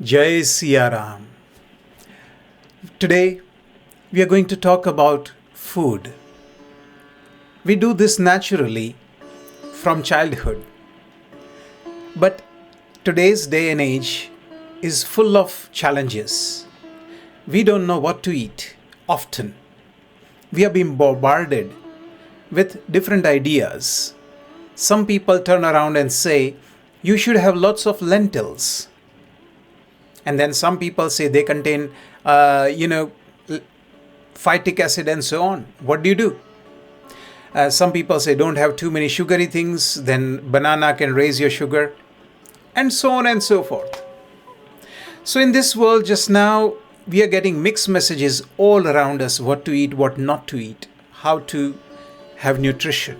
Jai Siya Ram. Today we are going to talk about food. We do this naturally from childhood. But today's day and age is full of challenges. We don't know what to eat often. We are being bombarded with different ideas. Some people turn around and say, you should have lots of lentils. And then some people say they contain, phytic acid and so on. What do you do? Some people say don't have too many sugary things, then banana can raise your sugar, and so on and so forth. So in this world just now, we are getting mixed messages all around us, what to eat, what not to eat, how to have nutrition.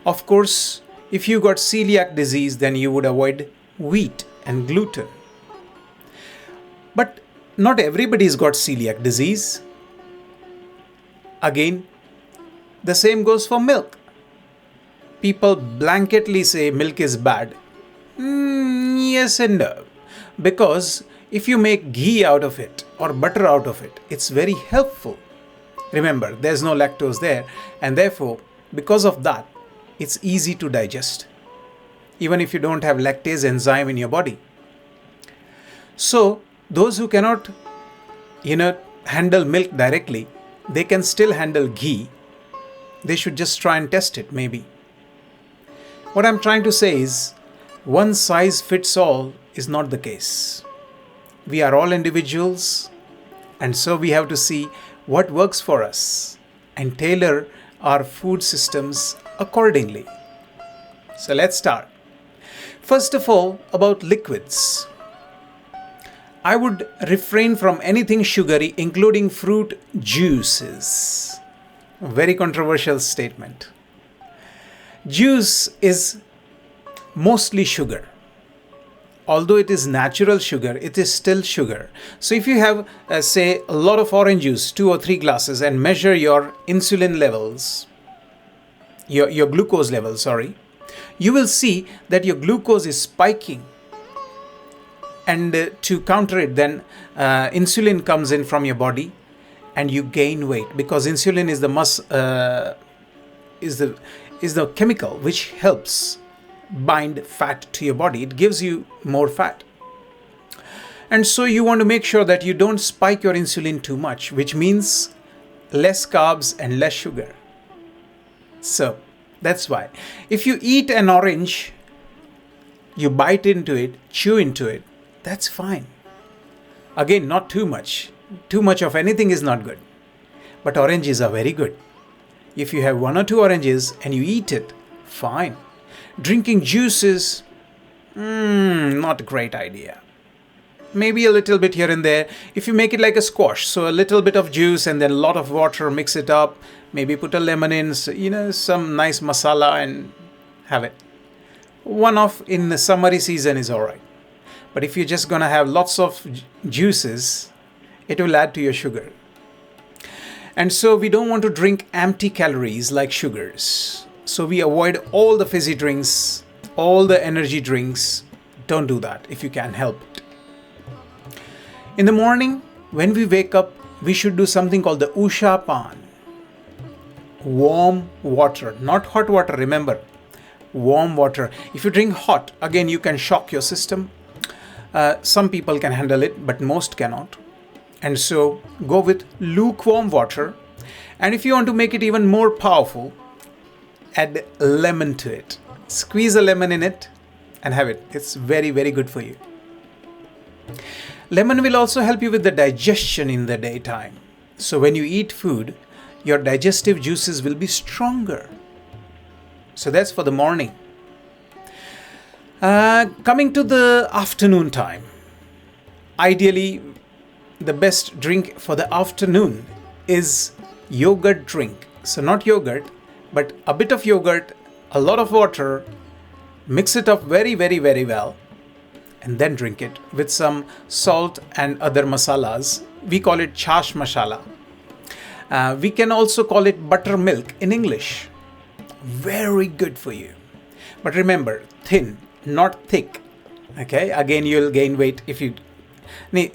Of course, if you got celiac disease, then you would avoid wheat and gluten. But not everybody's got celiac disease. Again, the same goes for milk. People blanketly say milk is bad. Yes and no. Because if you make ghee out of it or butter out of it, it's very helpful. Remember, there's no lactose there, and therefore, because of that, it's easy to digest, even if you don't have lactase enzyme in your body. So, those who cannot, handle milk directly, they can still handle ghee. They should just try and test it, maybe. What I'm trying to say is, one size fits all is not the case. We are all individuals, and so we have to see what works for us and tailor our food systems accordingly. So let's start. First of all, about liquids. I would refrain from anything sugary, including fruit juices. A very controversial statement. Juice is mostly sugar. Although it is natural sugar, it is still sugar. So if you have, say, a lot of orange juice, 2 or 3 glasses, and measure your insulin levels, your glucose levels, you will see that your glucose is spiking. And to counter it, then insulin comes in from your body, and you gain weight because insulin is the chemical which helps bind fat to your body. It gives you more fat. And so you want to make sure that you don't spike your insulin too much, which means less carbs and less sugar. So that's why. If you eat an orange, you bite into it, chew into it, that's fine. Again, not too much. Too much of anything is not good. But oranges are very good. If you have 1 or 2 oranges and you eat it, fine. Drinking juices, not a great idea. Maybe a little bit here and there. If you make it like a squash, so a little bit of juice and then a lot of water, mix it up. Maybe put a lemon in, some nice masala and have it. One off in the summery season is alright. But if you're just going to have lots of juices, it will add to your sugar. And so we don't want to drink empty calories like sugars. So we avoid all the fizzy drinks, all the energy drinks. Don't do that if you can help it. In the morning, when we wake up, we should do something called the Usha Pan. Warm water, not hot water, remember. Warm water. If you drink hot, again, you can shock your system. Some people can handle it, but most cannot. And so go with lukewarm water. And if you want to make it even more powerful, add lemon to it. Squeeze a lemon in it and have it. It's very, very good for you. Lemon will also help you with the digestion in the daytime. So when you eat food, your digestive juices will be stronger. So that's for the morning. Coming to the afternoon time, ideally the best drink for the afternoon is yogurt drink. So not yogurt, but a bit of yogurt, a lot of water, mix it up very, very, very well, and then drink it with some salt and other masalas. We call it chash masala. We can also call it buttermilk in English. Very good for you. But remember, thin, not thick. Okay, again, you'll gain weight if you.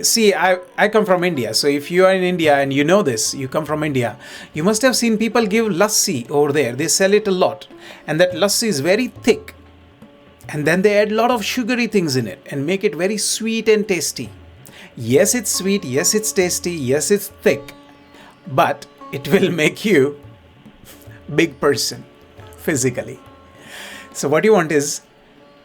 See, I come from India. So if you are in India and you know this, you come from India, you must have seen people give lassi over there. They sell it a lot. And that lassi is very thick. And then they add a lot of sugary things in it and make it very sweet and tasty. Yes, it's sweet. Yes, it's tasty. Yes, it's thick. But it will make you big person physically. So what you want is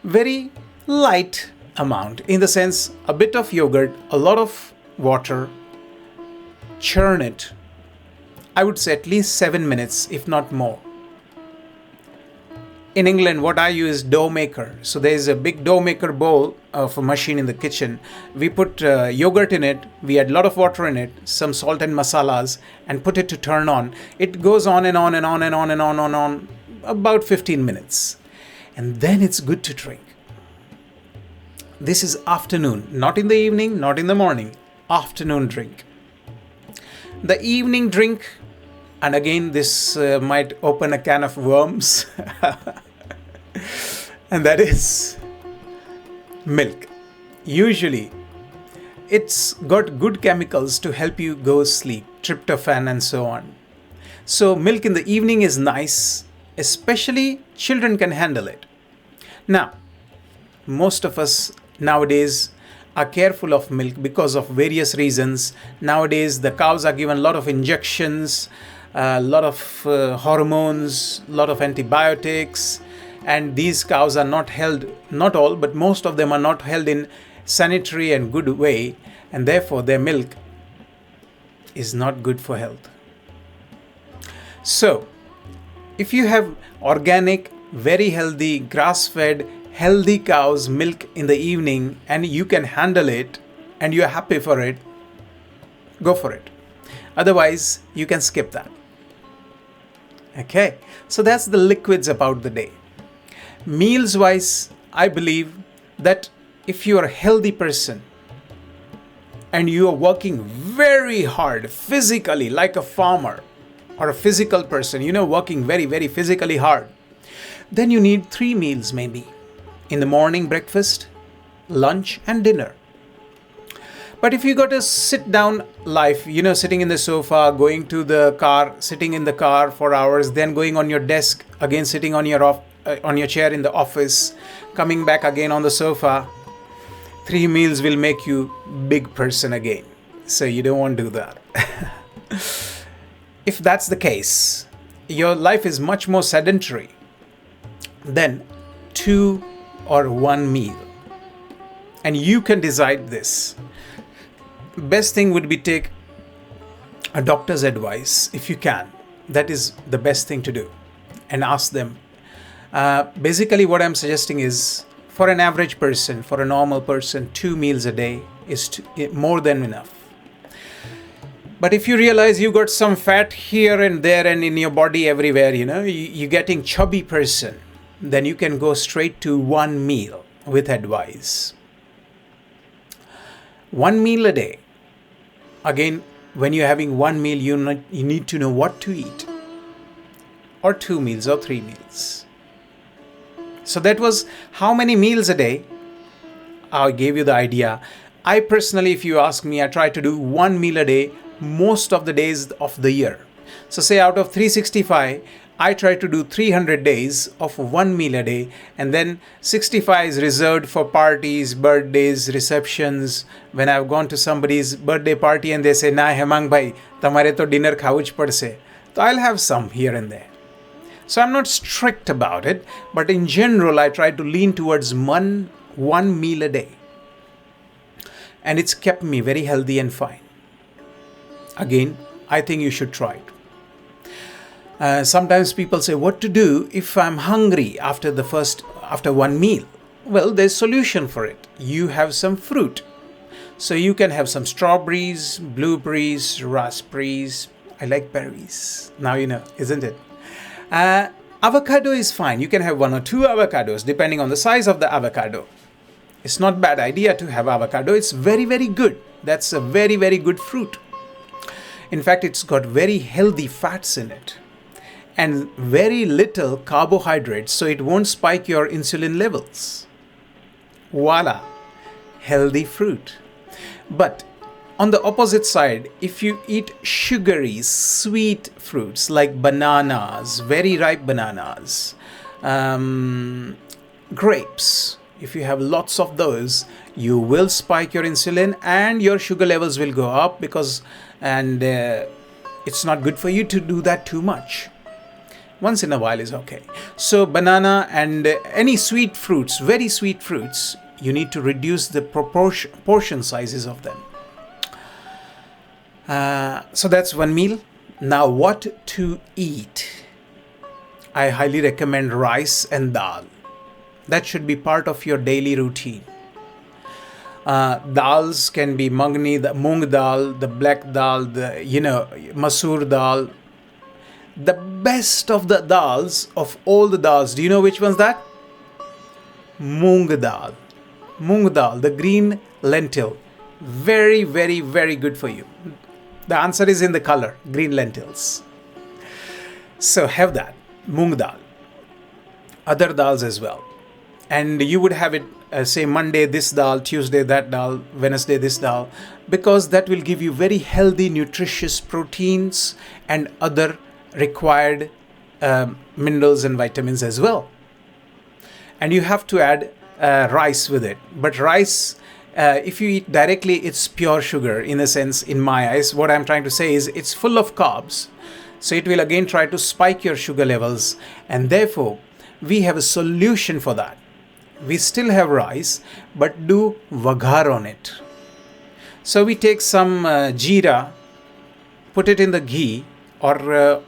very light amount, in the sense a bit of yogurt, a lot of water, churn it. I would say at least 7 minutes, if not more. In England, what I use is dough maker. So there is a big dough maker bowl of a machine in the kitchen. We put yogurt in it. We add a lot of water in it, some salt and masalas, and put it to turn on. It goes on and on and on and on and on and on, about 15 minutes. And then it's good to drink. This is afternoon, not in the evening, not in the morning. Afternoon drink. The evening drink, and again this might open a can of worms, and that is milk. Usually it's got good chemicals to help you go sleep, tryptophan and so on. So milk in the evening is nice, especially children can handle it. Now, most of us nowadays are careful of milk because of various reasons. Nowadays, the cows are given a lot of injections, a lot of hormones, a lot of antibiotics, and these cows are not held, not all, but most of them are not held in sanitary and good way, and therefore their milk is not good for health. So, if you have organic, very healthy, grass-fed, healthy cow's milk in the evening and you can handle it and you're happy for it, go for it. Otherwise, you can skip that. Okay, so that's the liquids about the day. Meals wise, I believe that if you are a healthy person and you are working very hard physically like a farmer or a physical person, working very, very physically hard, then you need 3 meals maybe. In the morning, breakfast, lunch and dinner. But if you got a sit down life, sitting in the sofa, going to the car, sitting in the car for hours, then going on your desk, again sitting on your chair in the office, coming back again on the sofa, 3 meals will make you big person again. So you don't want to do that. If that's the case, your life is much more sedentary, then 2 or 1 meal. And you can decide this. Best thing would be take a doctor's advice if you can. That is the best thing to do. And ask them. Basically what I'm suggesting is, for an average person, for a normal person, 2 meals a day is more than enough. But if you realize you got some fat here and there and in your body everywhere, you're getting chubby person, then you can go straight to 1 meal with advice. 1 meal a day. Again, when you're having 1 meal, you need to know what to eat. Or 2 meals or 3 meals. So that was how many meals a day. I gave you the idea. I personally, if you ask me, I try to do 1 meal a day most of the days of the year. So say out of 365, I try to do 300 days of 1 meal a day, and then 65 is reserved for parties, birthdays, receptions. When I've gone to somebody's birthday party and they say, "Na Hemang Bhai, tamare to dinner khauj padse," so I'll have some here and there. So I'm not strict about it, but in general, I try to lean towards one meal a day. And it's kept me very healthy and fine. Again, I think you should try it. Sometimes people say, what to do if I'm hungry after 1 meal? Well, there's solution for it. You have some fruit. So you can have some strawberries, blueberries, raspberries. I like berries. Now you know, isn't it? Avocado is fine. You can have 1 or 2 avocados depending on the size of the avocado. It's not a bad idea to have avocado. It's very, very good. That's a very, very good fruit. In fact, it's got very healthy fats in it and very little carbohydrates, so it won't spike your insulin levels. Voila! healthy fruit. But on the opposite side, if you eat sugary, sweet fruits like bananas, very ripe bananas, grapes, if you have lots of those, you will spike your insulin and your sugar levels will go up and it's not good for you to do that too much. Once in a while is okay. So banana and any sweet fruits, very sweet fruits, you need to reduce the portion sizes of them. So that's one meal. Now what to eat? I highly recommend rice and dal. That should be part of your daily routine. Dals can be the moong dal, the black dal, the masoor dal. The best of the dals, of all the dals, do you know which one's that? Moong dal. Moong dal, the green lentil. Very, very, very good for you. The answer is in the color, green lentils. So have that, moong dal. Other dals as well. And you would have it, say Monday this dal, Tuesday that dal, Wednesday this dal, because that will give you very healthy, nutritious proteins and other required minerals and vitamins as well. And you have to add rice with it. But rice, if you eat directly, it's pure sugar in a sense, in my eyes. What I'm trying to say is it's full of carbs. So it will again try to spike your sugar levels. And therefore, we have a solution for that. We still have rice, but do vaghar on it. So we take some jeera, put it in the ghee or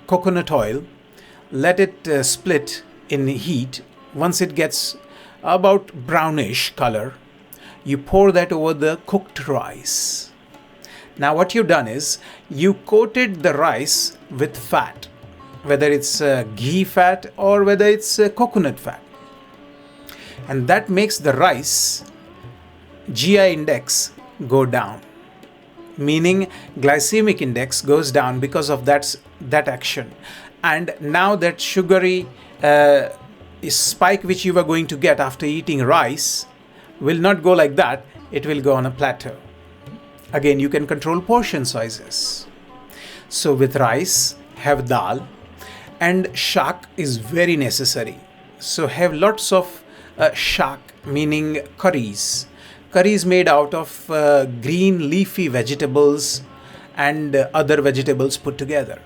coconut oil, let it split in heat. Once it gets about brownish color, you pour that over the cooked rice. Now what you've done is you coated the rice with fat, whether it's ghee fat or whether it's coconut fat. And that makes the rice GI index go down, meaning glycemic index goes down because of that action. And now that sugary spike which you were going to get after eating rice will not go like that, it will go on a plateau. Again, you can control portion sizes. So with rice, have dal, and shak is very necessary. So have lots of shak, meaning curries. Curries made out of green leafy vegetables and other vegetables put together.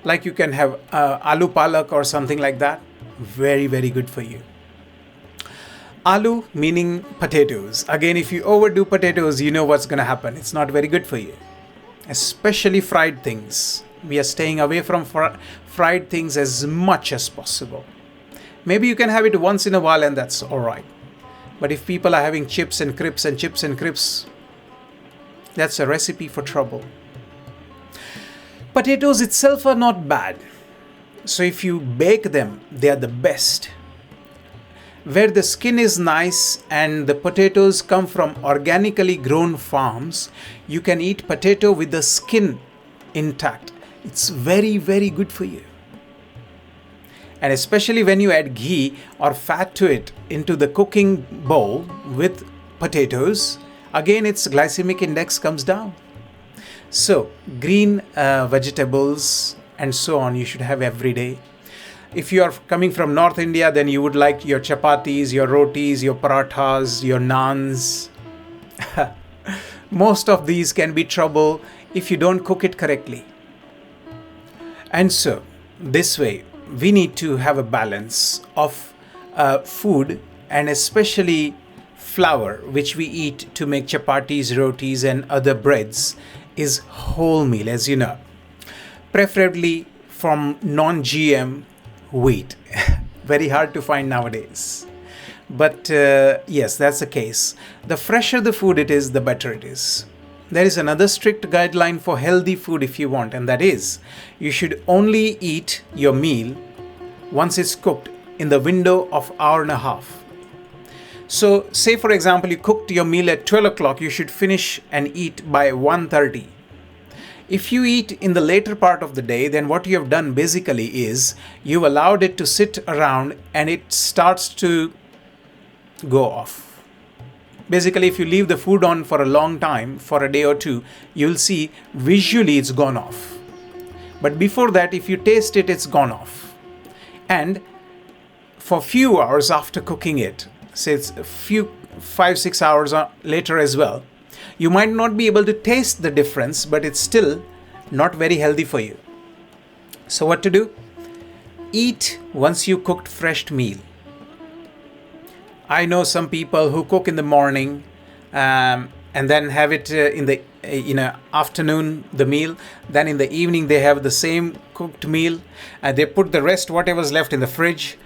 Like you can have aloo palak or something like that. Very, very good for you. Aloo meaning potatoes. Again, if you overdo potatoes, you know what's going to happen. It's not very good for you. Especially fried things. We are staying away from fried things as much as possible. Maybe you can have it once in a while and that's alright. But if people are having chips and crisps, that's a recipe for trouble. Potatoes itself are not bad. So if you bake them, they are the best. Where the skin is nice and the potatoes come from organically grown farms, you can eat potato with the skin intact. It's very, very good for you. And especially when you add ghee or fat to it into the cooking bowl with potatoes, again its glycemic index comes down. So green vegetables and so on you should have every day. If you are coming from North India, then you would like your chapatis, your rotis, your parathas, your naans. Most of these can be trouble if you don't cook it correctly. And so this way, we need to have a balance of food and especially flour, which we eat to make chapatis, rotis and other breads, is wholemeal, as you know. Preferably from non-GM wheat. Very hard to find nowadays. But yes, that's the case. The fresher the food it is, the better it is. There is another strict guideline for healthy food if you want, and that is, you should only eat your meal once it's cooked in the window of 1.5 hours. So say for example, you cooked your meal at 12 o'clock, you should finish and eat by 1:30. If you eat in the later part of the day, then what you have done basically is you've allowed it to sit around and it starts to go off. Basically, if you leave the food on for a long time, for a day or two, you'll see visually it's gone off. But before that, if you taste it, it's gone off. And for few hours after cooking it, say it's a few 5-6 hours later as well, you might not be able to taste the difference, but it's still not very healthy for you. So what to do? Eat once you cooked fresh meal. I know some people who cook in the morning and then have it in the afternoon, the meal. Then in the evening they have the same cooked meal, and they put the rest, whatever's left, in the fridge.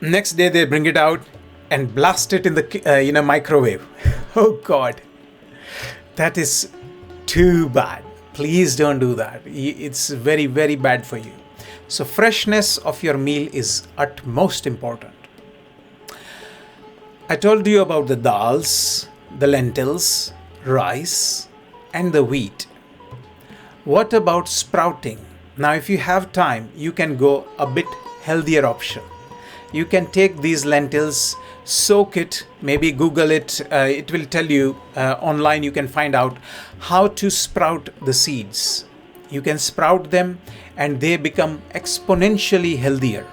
Next day they bring it out and blast it in the microwave. Oh God, that is too bad. Please don't do that. It's very, very bad for you. So freshness of your meal is utmost important. I told you about the dals, the lentils, rice, and the wheat. What about sprouting? Now, if you have time, you can go a bit healthier option. You can take these lentils, soak it, maybe Google it. It will tell you online, you can find out how to sprout the seeds. You can sprout them and they become exponentially healthier.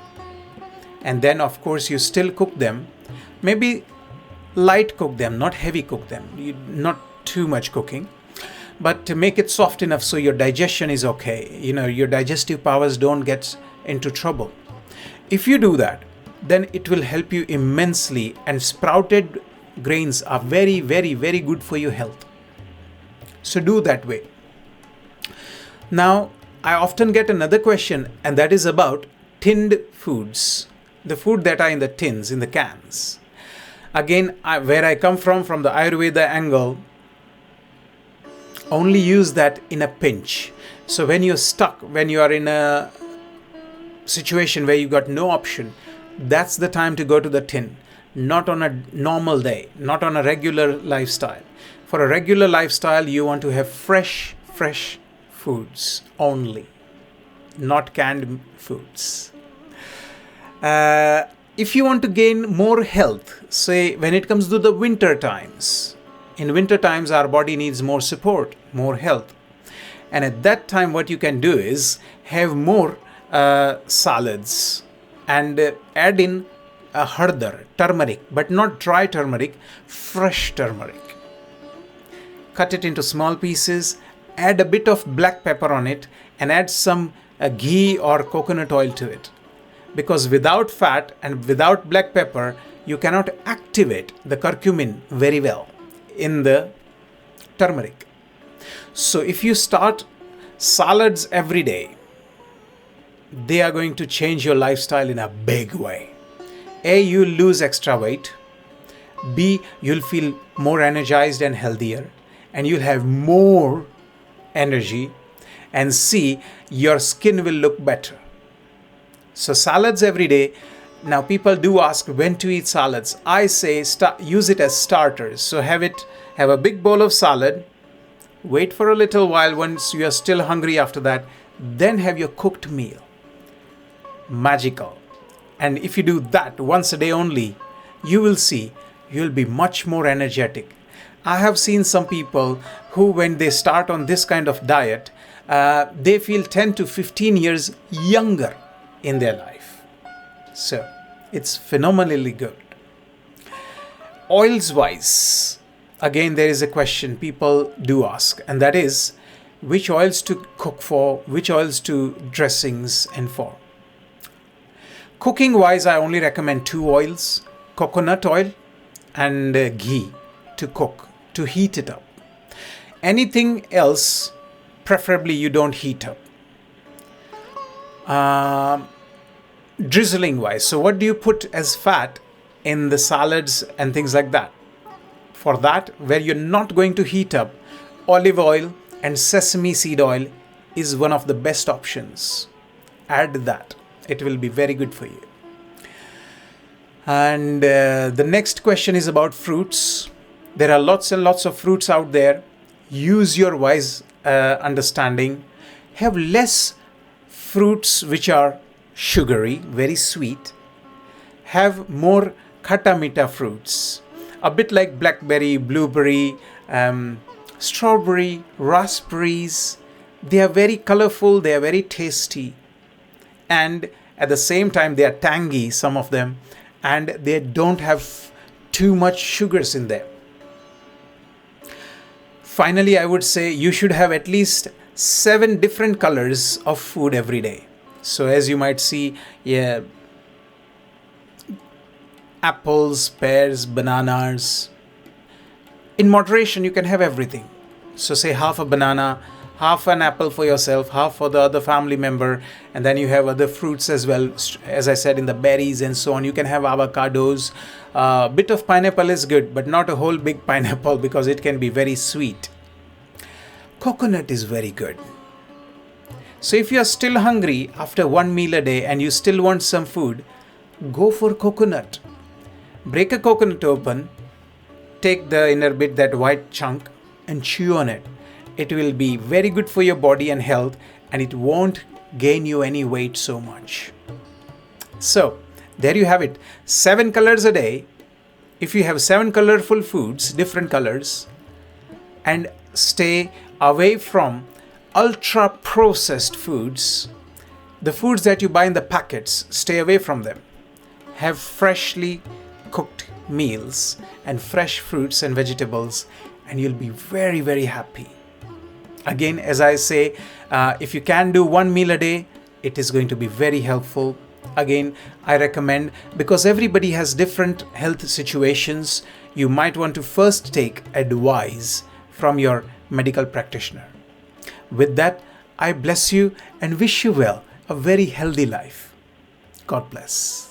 And then, of course, you still cook them. Maybe light cook them, not heavy cook them, not too much cooking, but to make it soft enough so your digestion is okay. Your digestive powers don't get into trouble. If you do that, then it will help you immensely, and sprouted grains are very, very, very good for your health. So do that way. Now, I often get another question, and that is about tinned foods, the food that are in the tins, in the cans. Again, where I come from the Ayurveda angle, only use that in a pinch. So when you're stuck, when you are in a situation where you got no option, that's the time to go to the tin. Not on a normal day, not on a regular lifestyle. For a regular lifestyle, you want to have fresh foods only, not canned foods. If you want to gain more health, say when it comes to the winter times, in winter times our body needs more support, more health. And at that time what you can do is have more salads and add in a hardar, turmeric, but not dry turmeric, fresh turmeric. Cut it into small pieces, add a bit of black pepper on it, and add some ghee or coconut oil to it. Because without fat and without black pepper, you cannot activate the curcumin very well in the turmeric. So if you start salads every day, they are going to change your lifestyle in a big way. A, you'll lose extra weight. B, you'll feel more energized and healthier, and you'll have more energy. And C, your skin will look better. So salads every day. Now people do ask when to eat salads. I say use it as starters. So have a big bowl of salad. Wait for a little while once you are still hungry after that. Then have your cooked meal. Magical. And if you do that once a day only, you will see you'll be much more energetic. I have seen some people who, when they start on this kind of diet, they feel 10 to 15 years younger in their life. So it's phenomenally good. Oils wise, again there is a question people do ask, and that is which oils to cook for, which oils to dressings and for. Cooking wise, I only recommend 2 oils, coconut oil and ghee to cook, to heat it up. Anything else, preferably you don't heat up. Drizzling wise, so what do you put as fat in the salads and things like that? For that, where you're not going to heat up, olive oil and sesame seed oil is one of the best options. Add that. It will be very good for you. And the next question is about fruits. There are lots and lots of fruits out there. Use your wise understanding. Have less fruits which are sugary, very sweet. Have more khata mita fruits. a bit like blackberry, blueberry, strawberry, raspberries. They are very colorful, they are very tasty, and at the same time they are tangy, some of them, and they don't have too much sugars in them. Finally, I would say you should have at least 7 different colors of food every day. So as you might see, yeah, apples, pears, bananas. In moderation, you can have everything. So say half a banana, half an apple for yourself, half for the other family member, and then you have other fruits as well. As I said, in the berries and so on, you can have avocados. A bit of pineapple is good, but not a whole big pineapple because it can be very sweet. Coconut is very good. So if you are still hungry after one meal a day and you still want some food, go for coconut. Break a coconut open, take the inner bit, that white chunk, and chew on it. It will be very good for your body and health, and it won't gain you any weight so much. So there you have it, 7 colors a day. If you have 7 colorful foods, different colors, and stay away from ultra processed foods, the foods that you buy in the packets, stay away from them. Have freshly cooked meals and fresh fruits and vegetables, and you'll be very, very happy. Again, as I say, if you can do 1 meal a day, it is going to be very helpful. Again, I recommend, because everybody has different health situations, you might want to first take advice from your medical practitioner. With that, I bless you and wish you well a very healthy life. God bless.